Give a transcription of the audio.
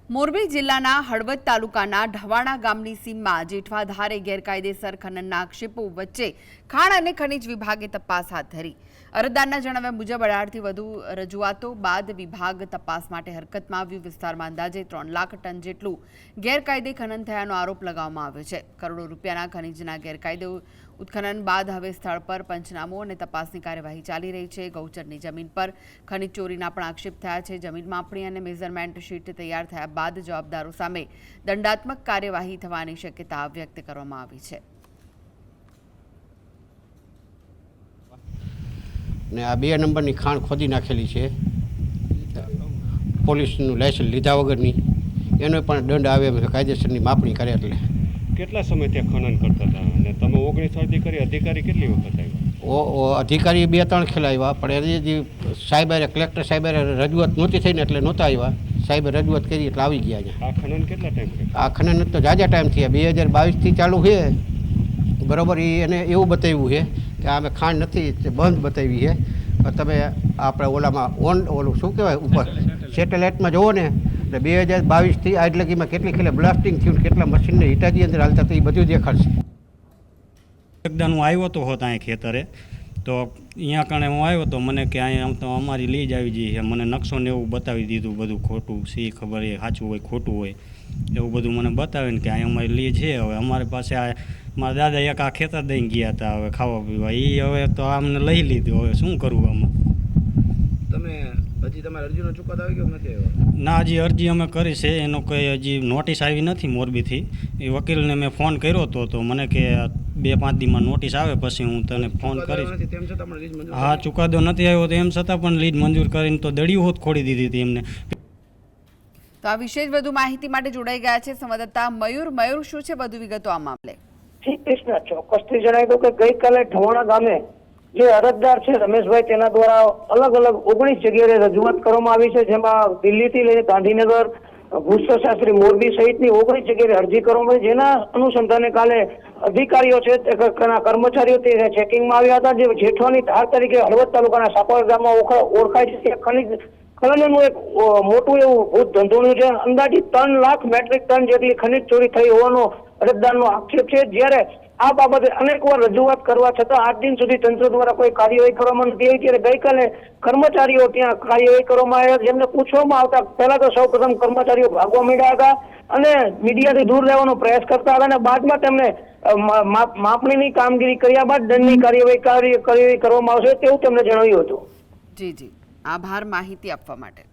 મોરબી જિલ્લાના હળવદ તાલુકાના ઢવાણા ગામની સીમમાં જેઠવાધારે ગેરકાયદેસર ખનનના આક્ષેપો વચ્ચે ખાણ અને ખનિજ વિભાગે તપાસ હાથ ધરી। અરજદારના જણાવ્યા મુજબ 18થી વધુ રજૂઆતો બાદ વિભાગ તપાસ માટે હરકતમાં આવ્યું। વિસ્તારમાં અંદાજે 3 લાખ ટન જેટલું ગેરકાયદે ખનન થયાનો આરોપ લગાવવામાં આવ્યો છે। કરોડો રૂપિયાના ખનિજના ગેરકાયદે ઉત્ખનન બાદ હવે સ્થળ પર પંચનામો અને તપાસની કાર્યવાહી ચાલી રહી છે। ગૌચરની જમીન પર ખનિજ ચોરીના પણ આક્ષેપ થયા છે। જમીન માપણી અને મેઝરમેન્ટ શીટ તૈયાર થયા બાદ જવાબદારો સામે દંડાત્મક કાર્યવાહી થવાની શક્યતા વ્યક્ત કરવામાં આવી છે। ને આ 2 નંબરની ખાણ ખોદી નાખેલી છે, પોલીસનું લાયસન્સ લીધા વગરની, એનો પણ દંડ આવે કાયદેસરની માપણી કરે। એટલે કેટલા સમય ત્યાં ખનન કરતા હતા અને તમે 19 અધિકારી કેટલી વખત આવ્યા? અધિકારી 2-3 ખેલા આવ્યા, પણ એ જે સાહેબ કલેક્ટર સાહેબ રજૂઆત નહોતી થઈ ને એટલે નહોતા આવ્યા। સાહેબે રજૂઆત કરી એટલે આવી ગયા છે। આ ખનન કેટલા ટાઈમ? આ ખનન તો જાજા ટાઈમ થયા, 2022થી ચાલુ છે બરાબર। એને એવું બતાવ્યું છે કે અમે ખાંડ નથી બંધ બતાવી છે, પણ તમે આપણે ઓલામાં ઓલું શું કહેવાય ઉપર સેટેલાઇટમાં જુઓ ને એટલે 2022થી આજ લગીમાં કેટલી ખેલે બ્લાસ્ટિંગ થયું, કેટલા મશીનને હિટાજી અંદર હાલતા તો એ બધું દેખાડશે। એકદા હું આવ્યો તો હોત અહીંયા ખેતરે, તો અહીંયા કણે હું આવ્યો તો મને કે અહીંયા તો અમારી લીજ આવી જઈ છે, મને નકશો ને એવું બતાવી દીધું, બધું ખોટું સી ખબર એ સાચું હોય ખોટું હોય એવું બધું મને બતાવીને કે અહીંયા અમારી લીજ છે। હવે અમારી પાસે આ મારા દાદા એક આ ખેતર દઈને ગયા હતા હવે ખાવા પીવા, એ હવે તો આમને લઈ લીધું, હવે શું કરવું આમાં? તમે હજી તમારી અરજીનો ચુકાદો આવી ગયો નથી આવ્યો? ના, હજી અરજી અમે કરી છે, એનો કોઈ હજી નોટિસ આવી નથી મોરબીથી। એ વકીલને મેં ફોન કર્યો તો મને કે 2-5 દીમાં નોટિસ આવે પછી હું તને ફોન કરીશ। હા, ચુકાદો નથી આવ્યો તો એમ છતાં પણ લીજ મંજૂર કરીને તો દળિયું હોત ખોડી દીધી હતી એમને। તો આ વિશે વધુ માહિતી માટે જોડાઈ ગયા છે સંવાદદાતા મયુર, શું છે વધુ વિગતો આ મામલે? શ્રી કૃષ્ણ, ચોક્કસથી જણાવી દઉં કે ગઈકાલે ઢવાણા ગામે જે અરજદાર છે રમેશભાઈ, તેના દ્વારા અલગ અલગ 19 જગ્યાએ રજૂઆત કરવામાં આવી છે, જેમાં દિલ્હીથી લઈને ગાંધીનગર, ભૂસ્તરશાસ્ત્રી મોરબી સહિતની 19 જગ્યાએ અરજી કરવામાં આવી। જેના અનુસંધાને કાલે અધિકારીઓ છે કર્મચારીઓ તે ચેકિંગમાં આવ્યા હતા। જે જેઠવાની ધાર તરીકે હળવદ તાલુકાના સાપર ગામમાં ઓળખાય છે, ત્યાં ખનનનું એક મોટું એવું ભૂત ધંધોનું છે। અંદાજિત 3 લાખ મેટ્રિક ટન જેટલી ખનિજ ચોરી થઈ હોવાનો અરજદારનો આક્ષેપ છે। જ્યારે આ બાબતે અનેકવાર રજૂઆત કરવા છતાં આજ દિન સુધી તંત્ર દ્વારા કોઈ કાર્યવાહી કરવામાં નથી આવી। ત્યારે ગઈકાલે કર્મચારીઓ ત્યાં કાર્યવાહી કરવામાં આવ્યા, જેમને પૂછવામાં આવતા પહેલા તો સૌપ્રથમ કર્મચારીઓ ભાગવા માંડ્યા હતા અને મીડિયાથી દૂર રહેવાનો પ્રયાસ કરતા હતા, અને બાદમાં તેમને માપણીની કામગીરી કર્યા બાદ દંડની કાર્યવાહી કરવામાં આવશે તેવું તેમણે જણાવ્યું હતું। જી, આભાર માહિતી આપવા માટે।